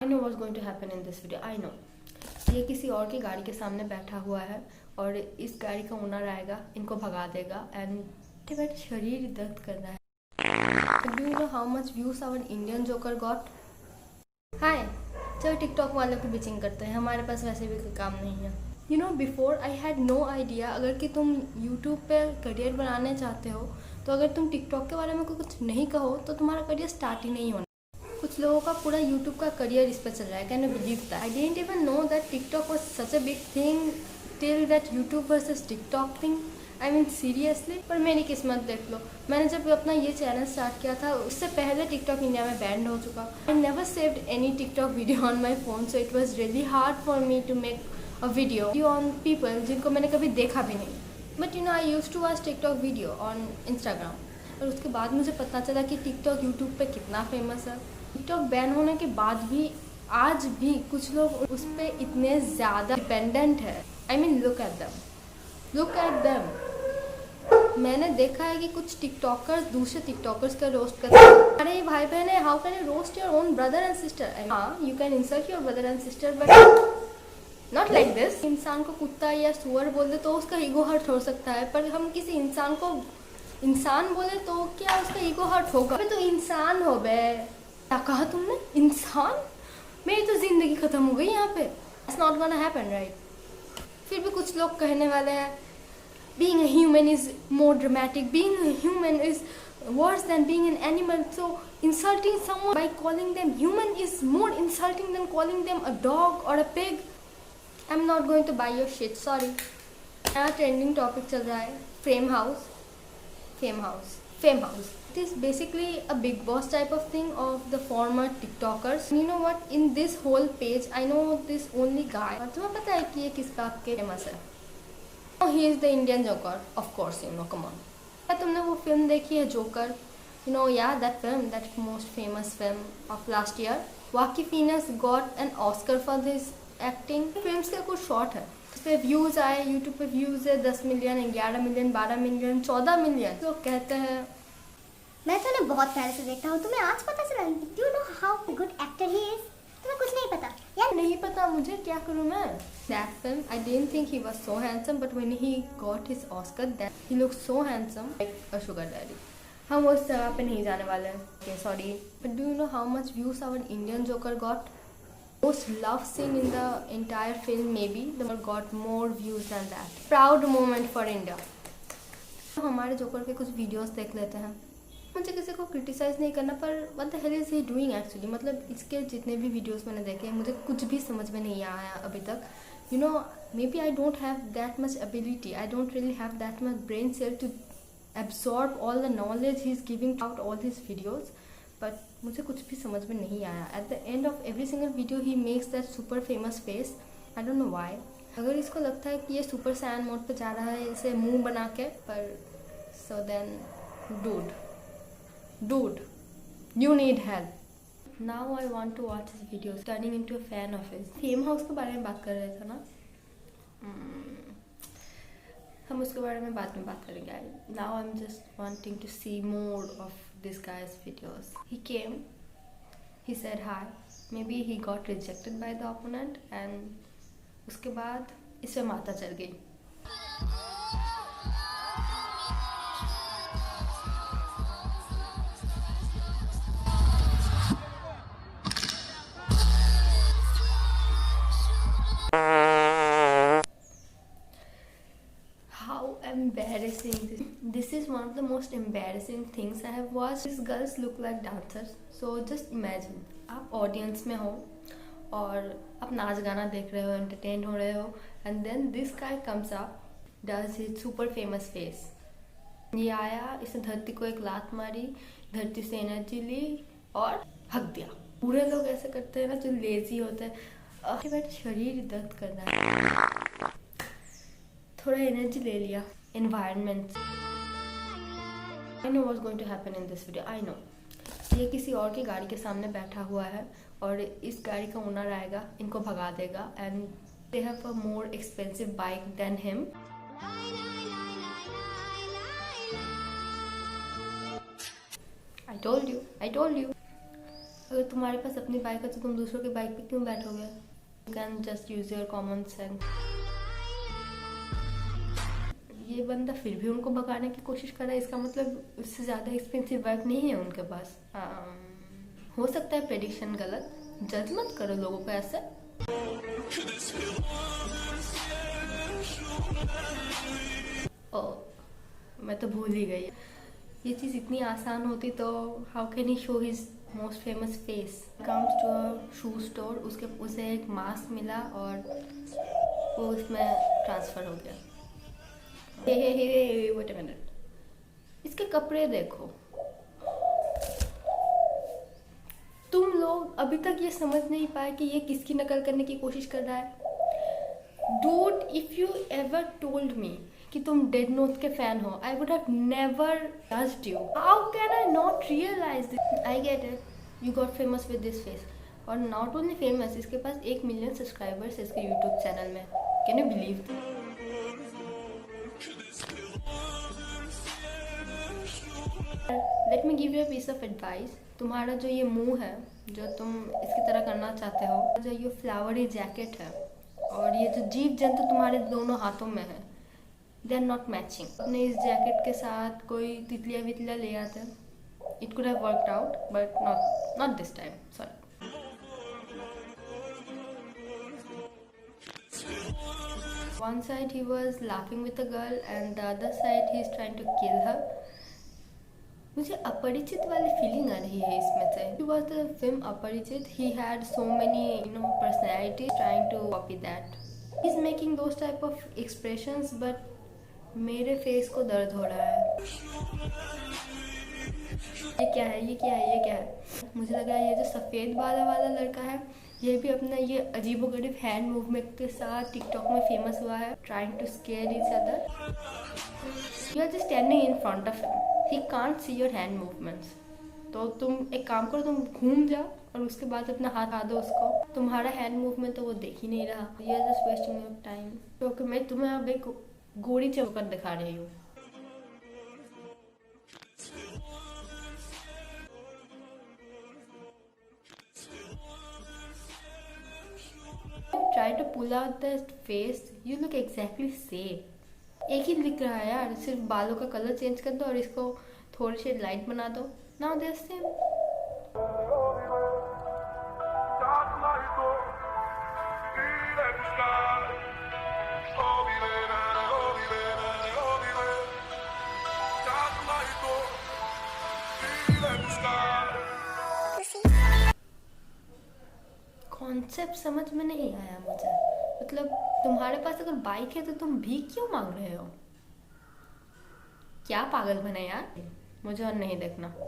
I know what's going to happen in this video. I know. ये किसी और की गाड़ी के सामने बैठा हुआ है और इस गाड़ी का ओनर आएगा, इनको भगा देगा एंड बैठ शरीर दर्द कर रहा है. Do you know how much views our Indian Joker got? Hi, चलो टिकटॉक वालों की बिचिंग करते हैं. हमारे पास वैसे भी कोई काम नहीं है. You know, before I had no idea अगर कि तुम YouTube पे करियर बनाने चाहते हो तो अगर तुम टिकटॉक के बारे में कुछ नहीं कहो तो तुम्हारा करियर स्टार्ट ही नहीं होना. कुछ लोगों का पूरा YouTube का करियर इस पर चल रहा है. Can you believe that? I didn't even know that TikTok was such a big thing till that YouTube versus TikTok thing. I mean seriously. पर मेरी किस्मत देख लो, मैंने जब अपना ये चैनल स्टार्ट किया था उससे पहले टिकटॉक इंडिया में बैंड हो चुका. I never saved any TikTok video on my phone, so it was really hard for me to make a video on people जिनको मैंने कभी देखा भी नहीं. But you know, I use to watch TikTok video on Instagram. और उसके बाद मुझे पता चला कि टिकटॉक यूट्यूब पे कितना फेमस है. टिकटॉक बैन होने के बाद भी आज भी कुछ लोग उस पर इतने ज़्यादा डिपेंडेंट है. I mean look at them, look at them. मैंने देखा है कि कुछ टिकटॉकर्स दूसरे टिकटॉकर्स का रोस्ट करते हैं. अरे भाई बहन है, how can you roast your own brother and sister? हाँ, you can insult your brother and sister but not like this. इंसान को कुत्ता या सुअर बोल दे तो उसका ईगो हर्ट हो सकता है, पर हम किसी इंसान को इंसान बोले तो क्या उसका ईगो हर्ट होगा? तो इंसान हो बे. क्या कहा तुमने? इंसान? मेरी तो जिंदगी खत्म हो गई यहाँ पे. It's not gonna happen, right? फिर भी कुछ लोग कहने वाले हैं being a human is more dramatic, being a human is worse than being an animal, so insulting someone by calling them human is more insulting than calling them a dog or a pig. I'm not going to buy your shit, sorry. नया trending topic चल रहा है, fame house. It is basically a big boss type of thing of the former TikTokers. You know what? In this whole page, I know this only guy. और तुम्हें पता है कि ये किस बात के फेमस है? Oh, he is the Indian Joker, of course, you know, come on. क्या तुमने वो फिल्म देखी है joker? You know, yeah, that film, that most famous film of last year. Joaquin Phoenix got an Oscar for this acting. Film का कुछ short है, उस पर व्यूज़ आए, यूट्यूब पे व्यूज़ है 10 मिलियन, 11 मिलियन, 12 मिलियन, 14 मिलियन. लोग कहते हैं मैं तो ना बहुत पहले से देखता हूँ. तुम्हें आज पता चला? Do you know how good actor he is? तुम्हें कुछ नहीं पता यार? नहीं पता मुझे, क्या करूँ मैं? That film, I didn't think he was so handsome, but when he got his Oscar, that he looked so handsome, like a sugar daddy. हम उस जगह पे नहीं जाने वाले हैं. Okay, sorry. But do you know how much views our Indian Joker got? Most loved scene in the entire film, maybe the got more views than that. Proud moment for India. हमारे joker के कुछ videos देख लेते हैं. मुझे किसी को criticise नहीं करना, पर what the hell is he doing actually. मतलब इसके जितने भी वीडियोस मैंने देखे मुझे कुछ भी समझ में नहीं आया अभी तक. You know, maybe I don't have that much ability, I don't really have that much brain cell to absorb all the knowledge he is giving out all his videos. But मुझे कुछ भी समझ में नहीं आया. At the end of every single video he makes that super famous face. I don't know why. अगर इसको लगता है कि ये सुपर सैन मोड पे जा रहा है इसे मुंह बना के, पर so then dude, you need help. Now I want to watch his videos. Turning into a fan of his. Fame house के बारे में बात कर रहे थे ना? हम उसके बारे में बाद में बात करेंगे. Now I'm just wanting to see more of this guy's videos. He came, he said hi. Maybe he got rejected by the opponent and उसके बाद इसे माता चल गई. Embarrassing. This is one of the most embarrassing things I have watched. These girls look like dancers. So just imagine, आप audience में हो और आप नाच गाना देख रहे हो, एंटरटेन हो रहे हो, and then this guy comes up, does his super famous face. ये आया, इसने धरती को एक लात मारी, धरती से एनर्जी ली और हक दिया. पूरे लोग ऐसे करते हैं ना जो लेजी होते हैं. बट शरीर दर्द कर रहा है. थोड़ा एनर्जी ले लिया. Environment. I know what's going to happen in this video. I know. ये किसी और की गाड़ी के सामने बैठा हुआ है और इस गाड़ी का ओनर आएगा, इनको भगा देगा and they have a more expensive bike than him. I told you. अगर तुम्हारे पास अपनी बाइक है तो तुम दूसरों की बाइक पे क्यों बैठोगे? You can just use your common sense. ये बंदा फिर भी उनको भगाने की कोशिश कर रहा है, इसका मतलब उससे ज़्यादा एक्सपेंसिव बाइक नहीं है उनके पास। हो सकता है प्रेडिक्शन गलत, जज मत करो लोगों को ऐसे। मैं तो भूल ही गई, ये चीज़ इतनी आसान होती तो how can he show his most famous face. Comes to a shoe store, उसे एक मास्क मिला और वो उसमें ट्रांसफ़र हो गया। वेट अ मिनट, इसके कपड़े देखो। तुम लोग अभी तक ये समझ नहीं पाए कि ये किसकी नकल करने की कोशिश कर रहा है। Dude, if you ever told me कि तुम डेड नोट के फैन हो, I would have never judged you. How can I not realise this? I get it, you got famous with this face. और नॉट ओनली फेमस, इसके पास 1 million subscribers है इसके YouTube channel में। Can you believe? Let me give you a piece of advice. तुम्हारा जो ये मुंह है, जो तुम इसकी तरह करना चाहते हो, जो ये फ्लावरी जैकेट है और ये जो जीव जंतु तुम्हारे दोनों हाथों में है, दे आर नॉट मैचिंग। अपने इस जैकेट के साथ कोई तितलियाँ वितलियाँ ले आते, it could have worked out, but not this time, sorry. One side he was laughing with a girl and the other side he is trying to kill her. मुझे अपरिचित वाली फीलिंग आ रही है इसमें से। It was the film अपरिचित. He had so many personalities trying to copy that. He's making those type of expressions, but मेरे face को दर्द हो रहा है। ये क्या है, ये क्या है, ये क्या है? मुझे लग रहा है ये जो सफ़ेद बालों वाला लड़का है, ये भी अपना ये अजीबोगरीब हैंड मूवमेंट के साथ टिकटॉक में फेमस हुआ है। Trying to scare each other. You are just standing in front of him, he can't see your hand movements. तो तुम एक काम करो, तुम घूम जाओ और उसके बाद अपना हाथ आ दो उसको। तुम्हारा हैंड मूवमेंट तो वो देख ही नहीं रहा। You are just wasting your time. क्योंकि मैं तुम्हें अब एक गोरी चौकर दिखा रही हूँ। Try to pull out the face. You look exactly same. एक ही दिख रहा है यार, सिर्फ बालों का कलर चेंज कर दो और इसको थोड़ी सी लाइट बना दो। Now they're same. कॉन्सेप्ट समझ में नहीं आया मुझे। मतलब तुम्हारे पास अगर बाइक है तो तुम भीख क्यों मांग रहे हो? क्या पागल बने यार, मुझे और नहीं देखना।